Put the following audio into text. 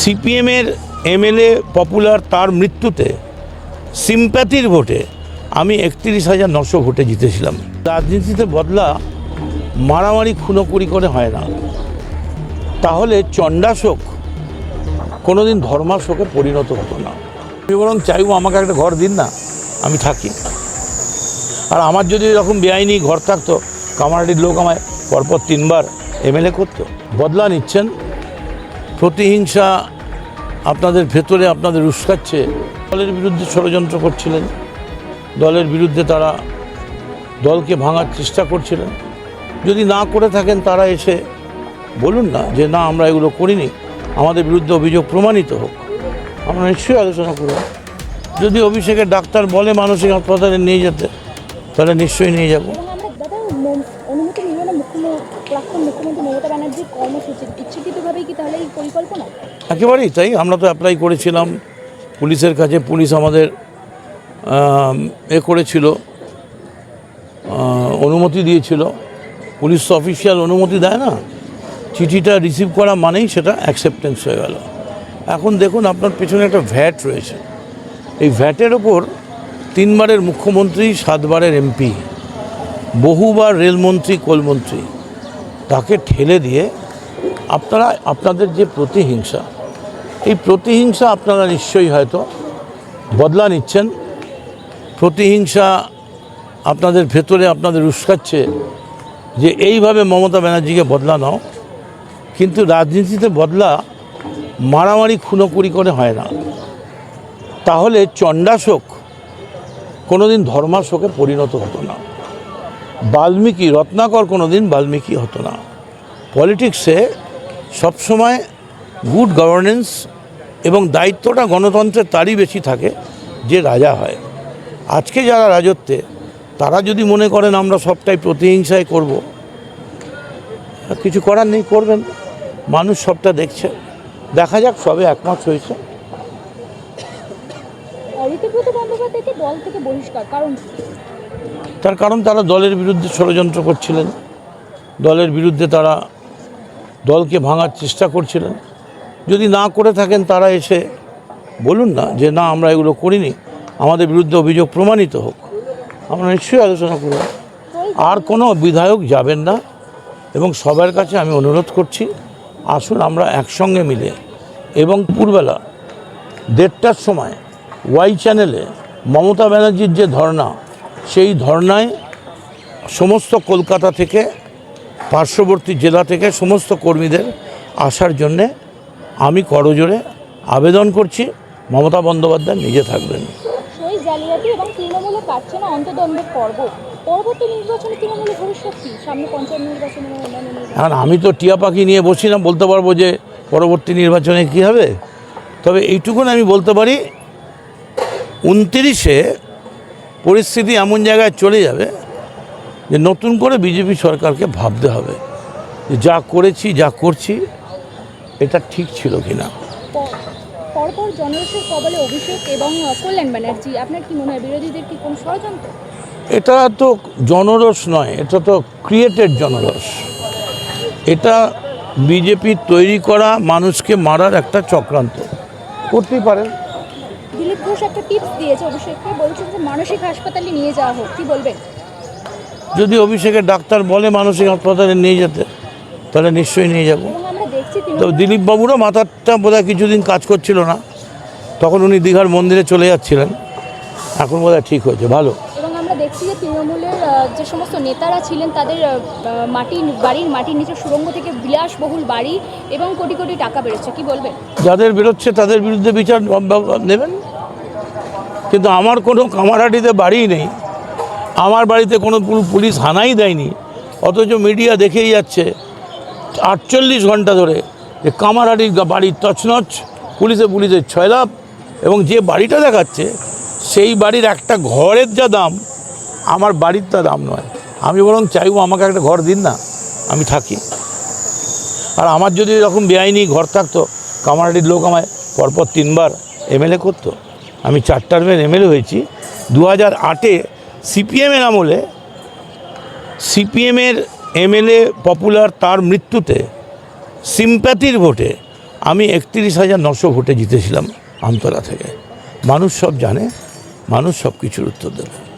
সিপিএমের MLA popular তার মৃত্যুতে সিম্প্যাথির ভোটে আমি ৩১,৯০০ ভোটে জিতেছিলাম। রাজনীতিতে বদলা মারামারি খুনোখুরি করে হয় না, তাহলে চণ্ডাশোক কোনোদিন ধর্মাশোকে পরিণত হতো না। আমি বরং চাইবো আমাকে একটা ঘর দিন না, আমি থাকি। আর আমার যদি এরকম বেআইনি ঘর থাকতো, কামারহাটির লোক আমায় পরপর ৩বার এমএলএ করতো। বদলা নিচ্ছেন, প্রতিহিংসা আপনাদের ভেতরে আপনাদের উস্কাচ্ছে। দলের বিরুদ্ধে ষড়যন্ত্র করছিলেন, দলের বিরুদ্ধে তারা দলকে ভাঙার চেষ্টা করছিলেন। যদি না করে থাকেন তারা এসে বলুন না যে না আমরা এগুলো করিনি, আমাদের বিরুদ্ধে অভিযোগ প্রমাণিত হোক, আমরা নিশ্চয়ই আলোচনা করব। যদি অভিষেকের ডাক্তার বলে মানসিক হাসপাতালে নিয়ে যেতে, তাহলে নিশ্চয়ই নিয়ে যাব। একেবারেই তাই, আমরা তো অ্যাপ্লাই করেছিলাম পুলিশের কাছে, পুলিশ আমাদের করেছিল, অনুমতি দিয়েছিল। পুলিশ তো অফিসিয়াল অনুমতি দেয় না, চিঠিটা রিসিভ করা মানেই সেটা অ্যাকসেপ্টেন্স হয়ে গেল। এখন দেখুন আপনার পেছনে একটা ভ্যাট রয়েছে, এই ভ্যাটের ওপর 3বারের মুখ্যমন্ত্রী, 7বারের এমপি, বহুবার রেলমন্ত্রী, কোলমন্ত্রী, তাকে ঠেলে দিয়ে আপনারা আপনাদের যে প্রতিহিংসা, এই প্রতিহিংসা আপনারা নিশ্চয়ই হয়তো বদলা নিচ্ছেন। প্রতিহিংসা আপনাদের ভেতরে আপনাদের উস্কাচ্ছে যে এইভাবে মমতা ব্যানার্জিকে বদলা নাও। কিন্তু রাজনীতিতে বদলা মারামারি খুনোখুরি করে হয় না, তাহলে চণ্ডাশোক কোনোদিন ধর্মাশোকে পরিণত হতো না। বাল্মীকি, রত্নাকর কোনোদিন বাল্মীকি হতো না। পলিটিক্সে সবসময় গুড গভর্নেন্স এবং দায়িত্বটা গণতন্ত্রের তারই বেশি থাকে যে রাজা হয়। আজকে যারা রাজত্বে, তারা যদি মনে করেন আমরা সবটাই প্রতিহিংসায় করব, কিছু করার নেই, করবেন। মানুষ সবটা দেখছে, দেখা যাক। সবে 1 মাস হয়েছে। তার কারণ তারা দলের বিরুদ্ধে ষড়যন্ত্র করছিলেন, দলের বিরুদ্ধে তারা দলকে ভাঙার চেষ্টা করছিলেন। যদি না করে থাকেন তারা এসে বলুন না যে না আমরা এগুলো করিনি, আমাদের বিরুদ্ধে অভিযোগ প্রমাণিত হোক, আমরা নিশ্চয়ই আলোচনা করব। আর কোনো বিধায়ক যাবেন না, এবং সবার কাছে আমি অনুরোধ করছি, আসুন আমরা একসঙ্গে মিলে, এবং পুরবেলা 1:30টার সময় ওয়াই চ্যানেলে মমতা ব্যানার্জির যে ধর্না, সেই ধর্নায় সমস্ত কলকাতা থেকে, পার্শ্ববর্তী জেলা থেকে সমস্ত কর্মীদের আসার জন্যে আমি করজোড়ে আবেদন করছি। মমতা বন্দ্যোপাধ্যায় নিজে থাকবেন। এখন আমি তো টিয়া পাখি নিয়ে বসি না, বলতে পারবো যে পরবর্তী নির্বাচনে কী হবে। তবে এইটুকুন আমি বলতে পারি, 29-এ পরিস্থিতি এমন জায়গায় চলে যাবে যে নতুন করে বিজেপি সরকারকে ভাবতে হবে যে যা করেছি, যা করছি, এটা ঠিক ছিল কিনা। পরপর জনরোষের কবলে অভিষেক এবং কল্যাণ ব্যানার্জি, আপনার কি মনে হয় বিরোধীদের কি কোনো ষড়যন্ত্র? এটা তো জনরোষ নয়, এটা তো ক্রিয়েটেড জনরোষ। এটা বিজেপি তৈরি করা মানুষকে মারার একটা চক্রান্ত, করতেই পারেন। দিলীপ ঘোষ একটা টিপস দিয়েছে অভিষেককে, বলছেন যে মানসিক হাসপাতালে নিয়ে যাওয়া হোক, কি বলবেন? যদি অভিষেকের ডাক্তার বলে মানসিক হাসপাতালে নিয়ে যেতে, তাহলে নিশ্চয়ই নিয়ে যাব। তো দিলীপ বাবুরও মাথাটা বোধহয় কিছুদিন কাজ করছিল না, তখন উনি দীঘার মন্দিরে চলে যাচ্ছিলেন, এখন বোধহয় ঠিক হয়েছে, ভালো। এবং আমরা দেখছি যে তৃণমূলের যে সমস্ত নেতারা ছিলেন, তাদের বাড়ির মাটির নিচে সুড়ঙ্গ থেকে বিলাসবহুল বাড়ি এবং কোটি কোটি টাকা বেরোচ্ছে, কি বলবেন? যাদের বেরোচ্ছে তাদের বিরুদ্ধে বিচার নেবেন, কিন্তু আমার কোনো কামারহাটিতে বাড়ি নেই, আমার বাড়িতে কোনো পুলিশ হানাই দেয়নি, অথচ মিডিয়া দেখেই যাচ্ছে 48 ঘন্টা ধরে যে কামারহাটির বাড়ির তছনছ, পুলিশের 6 লাভ, এবং যে বাড়িটা দেখাচ্ছে সেই বাড়ির একটা ঘরের যা দাম, আমার বাড়ির তা দাম নয়। আমি বরং চাইবো আমাকে একটা ঘর দিন না, আমি থাকি। আর আমার যদি এরকম বেআইনি ঘর থাকতো, কামারহাটির লোক আমায় পরপর 3বার এমএলএ করতো। আমি 4 টার্মের এমএলএ হয়েছি। 2008-এ সিপিএমের আমলে, সিপিএমের এমএলএ পপুলার তার মৃত্যুতে সিম্প্যাথির ভোটে আমি 31,900 ভোটে জিতেছিলাম আমতলা থেকে। মানুষ সব জানে, মানুষ সব কিছুর উত্তর দেবে।